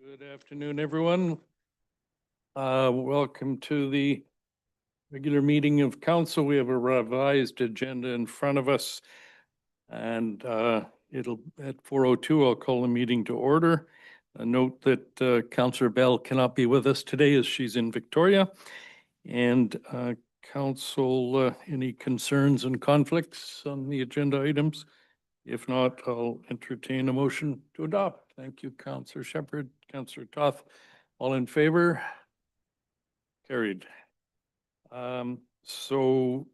Good afternoon, everyone. Welcome to the regular meeting of council. We have a revised agenda in front of us. And it'll, at 4:02, I'll call the meeting to order. Note that Councillor Bell cannot be with us today as she's in Victoria. And council, any concerns and conflicts on the agenda items? If not, I'll entertain a motion to adopt. Thank you, Councillor Shepherd, Councillor Toth. All in favor? Carried. So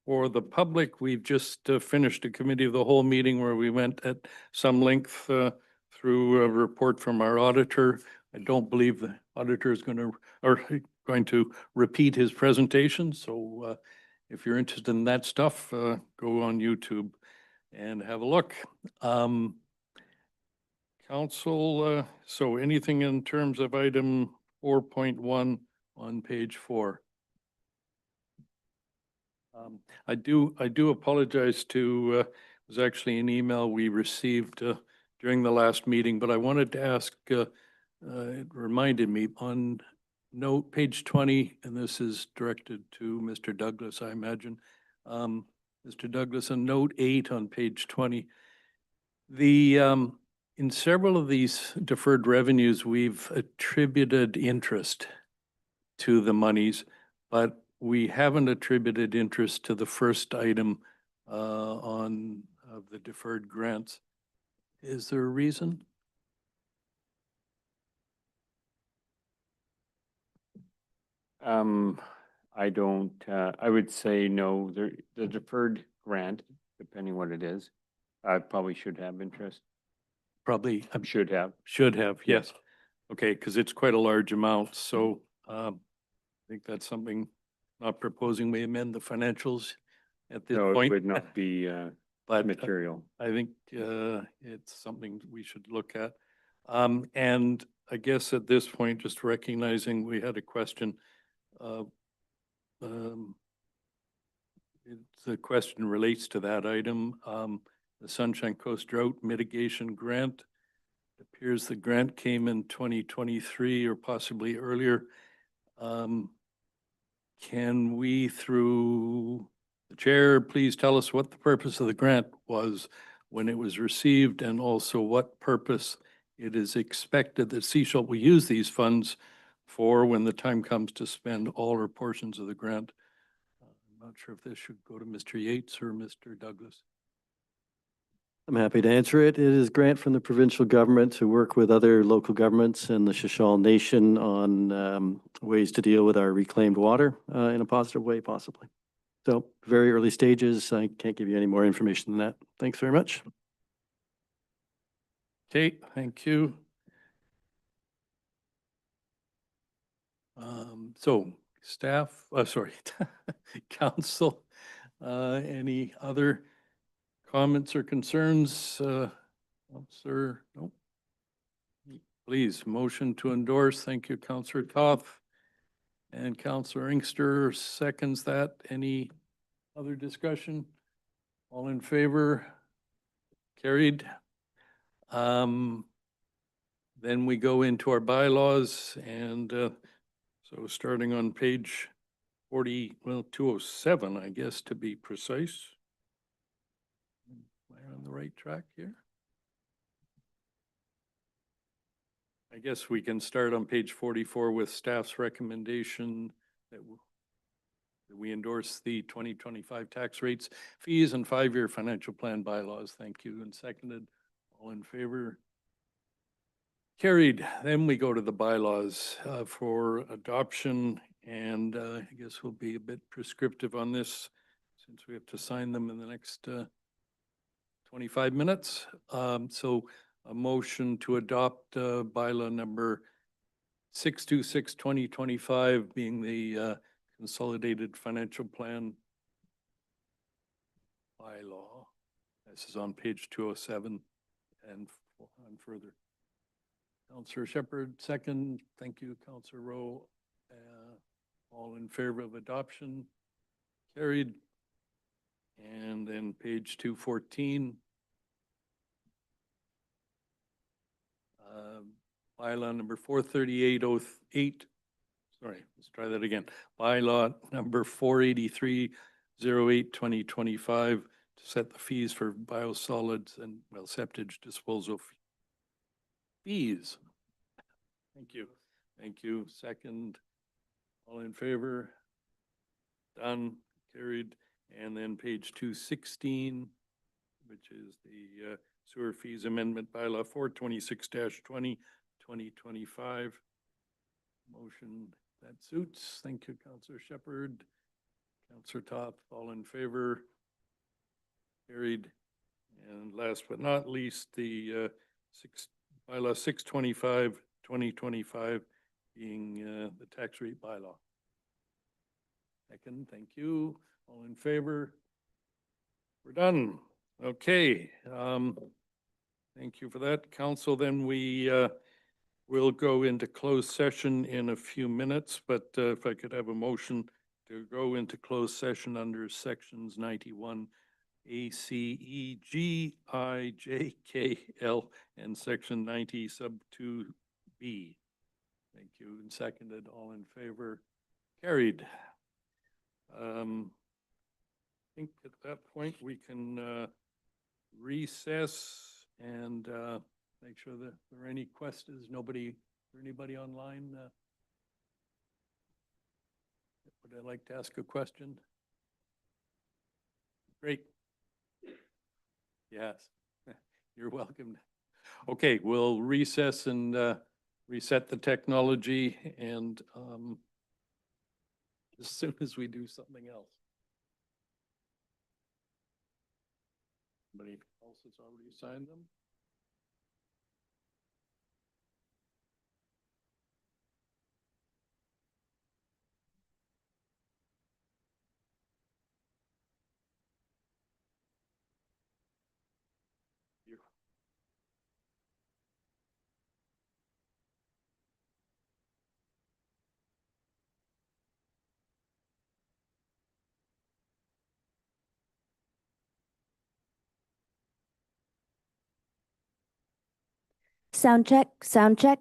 for the public, we've just finished a committee of the whole meeting where we went at some length through a report from our auditor. I don't believe the auditor is going to repeat his presentation. So if you're interested in that stuff, go on YouTube and have a look. Council, so anything in terms of item 4.1 on page 4? I do apologize to, it was actually an email we received during the last meeting, but I wanted to ask, it reminded me on note page 20, and this is directed to Mr. Douglas, I imagine. Mr. Douglas, on note 8 on page 20, in several of these deferred revenues, we've attributed interest to the monies, but we haven't attributed interest to the first item on of the deferred grants. Is there a reason? I don't, I would say no, the deferred grant, depending what it is, probably should have interest. Probably, Should have. should have, yes. Okay, because it's quite a large amount, so I think that's something, not proposing we amend the financials at this No, it point. would not be But material. I think it's something we should look at. And I guess at this point, just recognizing we had a question. The question relates to that item. The Sunshine Coast Drought Mitigation Grant. It appears the grant came in 2023 or possibly earlier. Can we, through the chair, please tell us what the purpose of the grant was when it was received, and also what purpose it is expected that Seashell will use these funds for when the time comes to spend all or portions of the grant? I'm not sure if this should go to Mr. Yates or Mr. Douglas. I'm happy to answer it. It is a grant from the provincial government to work with other local governments and the Shishal Nation on ways to deal with our reclaimed water in a positive way, possibly. So very early stages. I can't give you any more information than that. Thanks very much. Okay, thank you. So staff, sorry, council, any other comments or concerns? Sir, no. Please, motion to endorse. Thank you, Councillor Toth. And Councillor Inkster seconds that. Any other discussion? All in favor? Carried. Then we go into our bylaws, and so starting on page 207, I guess, to be precise. Am I on the right track here? I guess we can start on page 44 with staff's recommendation that we endorse the 2025 tax rates, fees, and 5-year financial plan bylaws. Thank you. And seconded. All in favor? Carried. Then we go to the bylaws for adoption, and I guess we'll be a bit prescriptive on this since we have to sign them in the next 25 minutes. So a motion to adopt bylaw number 626/2025 being the consolidated financial plan bylaw. This is on page 207 and further. Councillor Shepherd, second. Thank you, Councillor Rowe. All in favor of adoption? Carried. And then page 214. bylaw number 43808. Sorry, let's try that again. Bylaw number 48308/2025 to set the fees for biosolids and, well, septic disposal fees. Thank you. Thank you. Second, all in favor? Done, carried. And then page 216, which is the sewer fees amendment bylaw 426-20, 2025. Motion that suits. Thank you, Councillor Shepherd. Councillor Top, all in favor? Carried. And last but not least, the bylaw 625, 2025 being the tax rate bylaw. Second, thank you. All in favor? We're done. Okay. Thank you for that, Council. Then we will go into closed session in a few minutes, but if I could have a motion to go into closed session under sections 91 A, C, E, G, I, J, K, L, and section 90 sub 2B. Thank you. And seconded, all in favor? Carried. I think at that point we can recess and make sure that there are any questions. Anybody online? Would I like to ask a question? Great. Yes, you're welcome. Okay, we'll recess and reset the technology and as soon as we do something else. Anybody else has already signed them? You. Sound check, sound check.